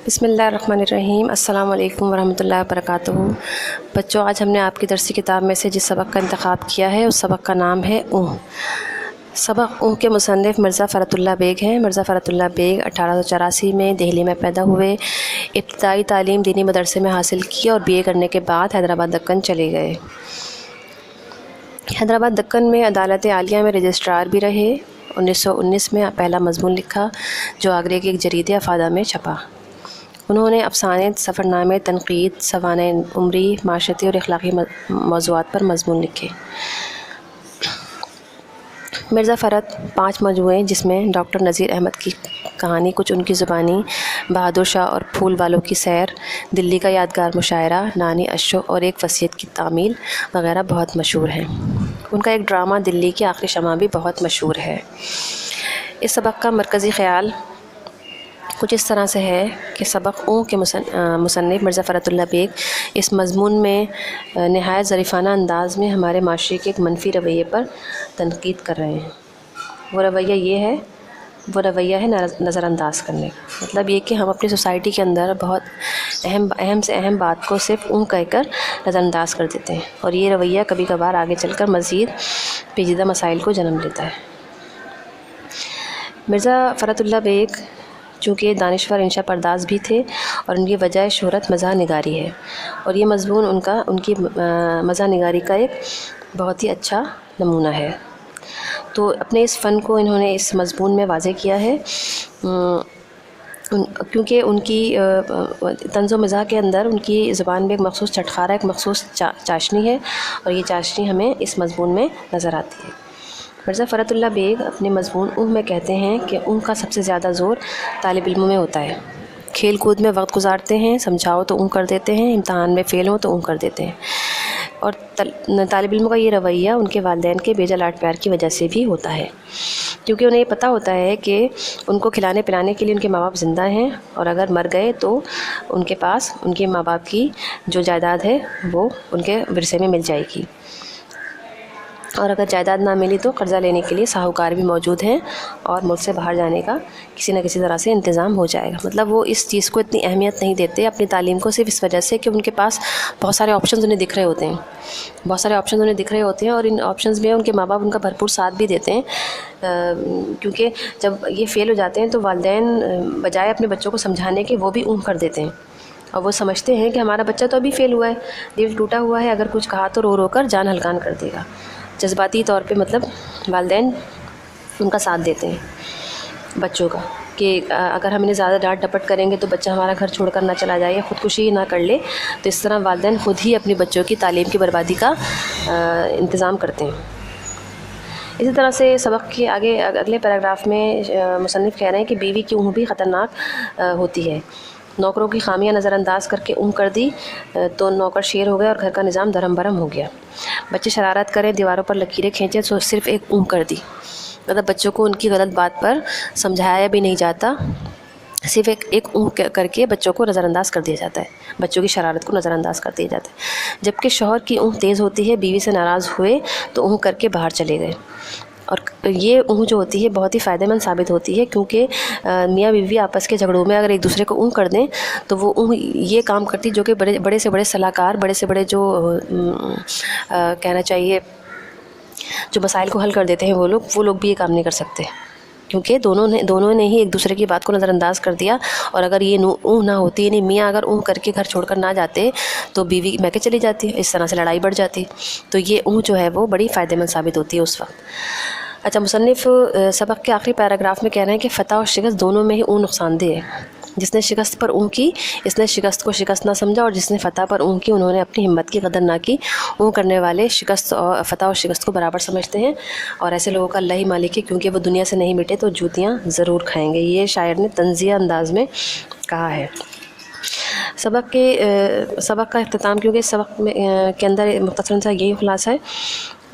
بسم اللہ الرحمن الرحیم۔ السلام علیکم ورحمۃ اللہ وبرکاتہ۔ بچوں، آج ہم نے آپ کی درسی کتاب میں سے جس سبق کا انتخاب کیا ہے اس سبق کا نام ہے اونھ۔ سبق اونھ کے مصنف مرزا فرت اللہ بیگ ہیں۔ مرزا فرت اللہ بیگ 1884 میں دہلی میں پیدا ہوئے۔ ابتدائی تعلیم دینی مدرسے میں حاصل کی اور BA کرنے کے بعد حیدرآباد دکن چلے گئے۔ حیدرآباد دکن میں عدالت عالیہ میں رجسٹرار بھی رہے۔ 1919 میں پہلا مضمون لکھا جو آگرے کے ایک جریدے افادہ میں چھپا۔ انہوں نے افسانے، سفرنامے، تنقید، سوانح عمری، معاشرتی اور اخلاقی موضوعات پر مضمون لکھے۔ مرزا فرت 5 مجموعے جس میں ڈاکٹر نذیر احمد کی کہانی، کچھ ان کی زبانی، بہادر شاہ اور پھول والوں کی سیر، دلی کا یادگار مشاعرہ، نانی اشو اور ایک وصیت کی تعمیل وغیرہ بہت مشہور ہیں۔ ان کا ایک ڈرامہ دلی کی آخری شمع بھی بہت مشہور ہے۔ اس سبق کا مرکزی خیال کچھ اس طرح سے ہے کہ سبق اونھ کے مصنف مرزا فرت اللہ بیگ اس مضمون میں نہایت ظریفانہ انداز میں ہمارے معاشرے کے ایک منفی رویے پر تنقید کر رہے ہیں۔ وہ رویہ ہے نظر انداز کرنے کا۔ مطلب یہ کہ ہم اپنی سوسائٹی کے اندر بہت اہم سے اہم بات کو صرف اونھ کہہ کر نظر انداز کر دیتے ہیں، اور یہ رویہ کبھی کبھار آگے چل کر مزید پیچیدہ مسائل کو جنم لیتا ہے۔ مرزا فرت اللہ بیگ چونکہ دانشور انشا پرداز بھی تھے اور ان کی وجہ شہرت مزاح نگاری ہے، اور یہ مضمون ان کی مزاح نگاری کا ایک بہت ہی اچھا نمونہ ہے۔ تو اپنے اس فن کو انہوں نے اس مضمون میں واضح کیا ہے، کیونکہ ان کی طنز و مزاح کے اندر ان کی زبان میں ایک مخصوص چٹخارہ، ایک مخصوص چاشنی ہے، اور یہ چاشنی ہمیں اس مضمون میں نظر آتی ہے۔ مرزا فرت اللہ بیگ اپنے مضمون اونھ میں کہتے ہیں کہ اونھ کا سب سے زیادہ زور طالب علموں میں ہوتا ہے۔ کھیل کود میں وقت گزارتے ہیں، سمجھاؤ تو اونھ کر دیتے ہیں، امتحان میں فیل ہوں تو اونھ کر دیتے ہیں، اور طالب علموں کا یہ رویہ ان کے والدین کے بیجا لاڈ پیار کی وجہ سے بھی ہوتا ہے، کیونکہ انہیں یہ پتہ ہوتا ہے کہ ان کو کھلانے پلانے کے لیے ان کے ماں باپ زندہ ہیں، اور اگر مر گئے تو ان کے پاس ان کے ماں باپ کی جو جائیداد ہے وہ ان کے ورثے میں مل جائے گی، اور اگر جائیداد نہ ملی تو قرضہ لینے کے لیے ساہوکار بھی موجود ہیں، اور ملک سے باہر جانے کا کسی نہ کسی طرح سے انتظام ہو جائے گا۔ مطلب وہ اس چیز کو اتنی اہمیت نہیں دیتے اپنی تعلیم کو، صرف اس وجہ سے کہ ان کے پاس بہت سارے آپشنز انہیں دکھ رہے ہوتے ہیں، اور ان آپشنز میں ان کے ماں باپ ان کا بھرپور ساتھ بھی دیتے ہیں، کیونکہ جب یہ فیل ہو جاتے ہیں تو والدین بجائے اپنے بچوں کو سمجھانے کے وہ بھی اونھ کر دیتے ہیں، اور وہ سمجھتے ہیں کہ ہمارا بچہ تو ابھی فیل ہوا ہے، دل ٹوٹا ہوا ہے، اگر کچھ کہا تو رو رو کر جان ہلکان کر دے گا۔ جذباتی طور پہ مطلب والدین ان کا ساتھ دیتے ہیں بچوں کا، کہ اگر ہم انہیں زیادہ ڈانٹ ڈپٹ کریں گے تو بچہ ہمارا گھر چھوڑ کر نہ چلا جائے یا خودکشی ہی نہ کر لے، تو اس طرح والدین خود ہی اپنی بچوں کی تعلیم کی بربادی کا انتظام کرتے ہیں۔ اسی طرح سے سبق کے اگلے پیراگراف میں مصنف کہہ رہے ہیں کہ بیوی کی اونھ بھی خطرناک ہوتی ہے۔ نوکروں کی خامیاں نظر انداز کر کے اونھ کر دی تو نوکر شیر ہو گئے اور گھر کا نظام دھرم بھرم ہو گیا۔ بچے شرارت کریں، دیواروں پر لکیریں کھینچیں تو صرف ایک اونھ کر دی، مطلب بچوں کو ان کی غلط بات پر سمجھایا بھی نہیں جاتا، صرف ایک اونھ کر کے بچوں کو نظر انداز کر دیا جاتا ہے، بچوں کی شرارت کو نظر انداز کر دیا جاتا ہے۔ جبکہ شوہر کی اونھ تیز ہوتی ہے، بیوی سے ناراض ہوئے تو اونھ کر کے باہر چلے گئے، اور یہ اونھ جو ہوتی ہے بہت ہی فائدہ مند ثابت ہوتی ہے، کیونکہ میاں بیوی آپس کے جھگڑوں میں اگر ایک دوسرے کو اونھ کر دیں تو وہ اونھ یہ کام کرتی جو کہ بڑے سے بڑے صلاح کار، بڑے سے بڑے جو کہنا چاہیے جو مسائل کو حل کر دیتے ہیں وہ لوگ بھی یہ کام نہیں کر سکتے، کیونکہ دونوں نے ہی ایک دوسرے کی بات کو نظر انداز کر دیا، اور اگر یہ اونھ نہ ہوتی، یعنی میاں اگر اونھ کر کے گھر چھوڑ کر نہ جاتے تو بیوی میکے چلی جاتی، اس طرح سے لڑائی بڑھ جاتی، تو یہ اونھ جو ہے وہ بڑی فائدہ مند ثابت ہوتی ہے اس وقت۔ اچھا، مصنف سبق کے آخری پیراگراف میں کہہ رہے ہیں کہ فتح اور شکست دونوں میں ہی اونھ نقصان دہ ہے۔ جس نے شکست پر اونھ کی اس نے شکست کو شکست نہ سمجھا، اور جس نے فتح پر اونھ کی انہوں نے اپنی ہمت کی قدر نہ کی۔ اونھ کرنے والے فتح اور شکست کو برابر سمجھتے ہیں، اور ایسے لوگوں کا اللہ ہی مالک ہے، کیونکہ وہ دنیا سے نہیں مٹے تو جوتیاں ضرور کھائیں گے۔ یہ شاعر نے طنزیہ انداز میں کہا ہے۔ سبق کا اختتام، کیونکہ اس سبق کے اندر مختصراً سا یہی خلاصہ ہے،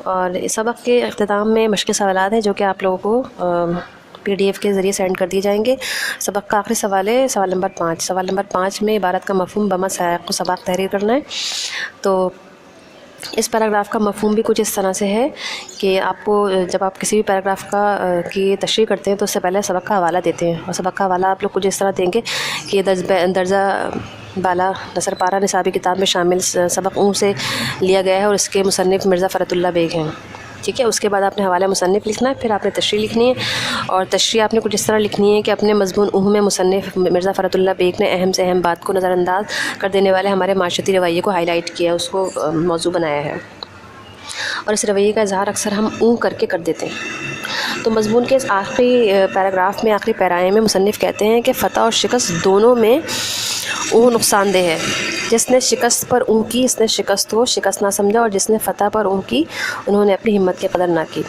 اور اس سبق کے اختتام میں مشق سوالات ہیں جو کہ آپ لوگوں کو PDF کے ذریعے سینڈ کر دیے جائیں گے۔ سبق کا آخری سوال ہے سوال نمبر 5۔ سوال نمبر 5 میں عبارت کا مفہوم بما سیاق و سباق تحریر کرنا ہے۔ تو اس پیراگراف کا مفہوم بھی کچھ اس طرح سے ہے کہ آپ کو جب آپ کسی بھی پیراگراف کی تشریح کرتے ہیں تو اس سے پہلے سبق کا حوالہ دیتے ہیں، اور سبق کا حوالہ آپ لوگ کچھ اس طرح دیں گے کہ درجہ بالا نثر پارہ نصابی کتاب میں شامل سبق اون سے لیا گیا ہے اور اس کے مصنف مرزا فرت اللہ بیگ ہیں، ٹھیک ہے۔ اس کے بعد آپ نے حوالہ مصنف لکھنا ہے، پھر آپ نے تشریح لکھنی ہے، اور تشریح آپ نے کچھ اس طرح لکھنی ہے کہ اپنے مضمون اون میں مصنف مرزا فرت اللہ بیگ نے اہم سے اہم بات کو نظر انداز کر دینے والے ہمارے معاشرتی رویے کو ہائی لائٹ کیا، اس کو موضوع بنایا ہے، اور اس رویے کا اظہار اکثر ہم اون کر کے کر دیتے ہیں۔ تو مضمون کے اس آخری پیراگراف میں، آخری پیرائے میں مصنف کہتے ہیں کہ فتح اور شکست دونوں میں اون نقصان دہ ہے۔ جس نے شکست پر اون کی، اس نے شکست کو شکست نہ سمجھا، اور جس نے فتح پر اون کی، انہوں نے اپنی ہمت کی قدر نہ کی۔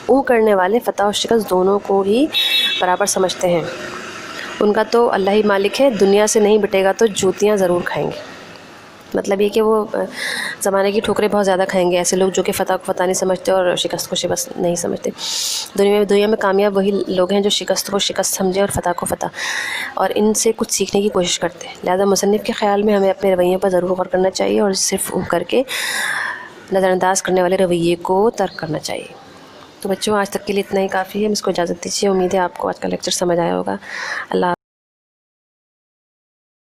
اون کرنے والے فتح اور شکست دونوں کو ہی برابر سمجھتے ہیں، ان کا تو اللہ ہی مالک ہے، دنیا سے نہیں بٹے گا تو جوتیاں ضرور کھائیں گے۔ مطلب یہ کہ وہ زمانے کی ٹھوکریں بہت زیادہ کھائیں گے ایسے لوگ جو کہ فتح کو فتح نہیں سمجھتے اور شکست کو شکست نہیں سمجھتے۔ دنیا میں کامیاب وہی لوگ ہیں جو شکست کو شکست سمجھے اور فتح کو فتح، اور ان سے کچھ سیکھنے کی کوشش کرتے ہیں۔ لہذا مصنف کے خیال میں ہمیں اپنے رویے پر ضرور غور کرنا چاہیے، اور صرف کر کے نظر انداز کرنے والے رویے کو ترک کرنا چاہیے۔ تو بچوں، آج تک کے لیے اتنا ہی کافی ہے، ہم اس کو اجازت دیجیے۔ امید ہے آپ کو آج کا لیکچر سمجھ آیا ہوگا۔ اللہ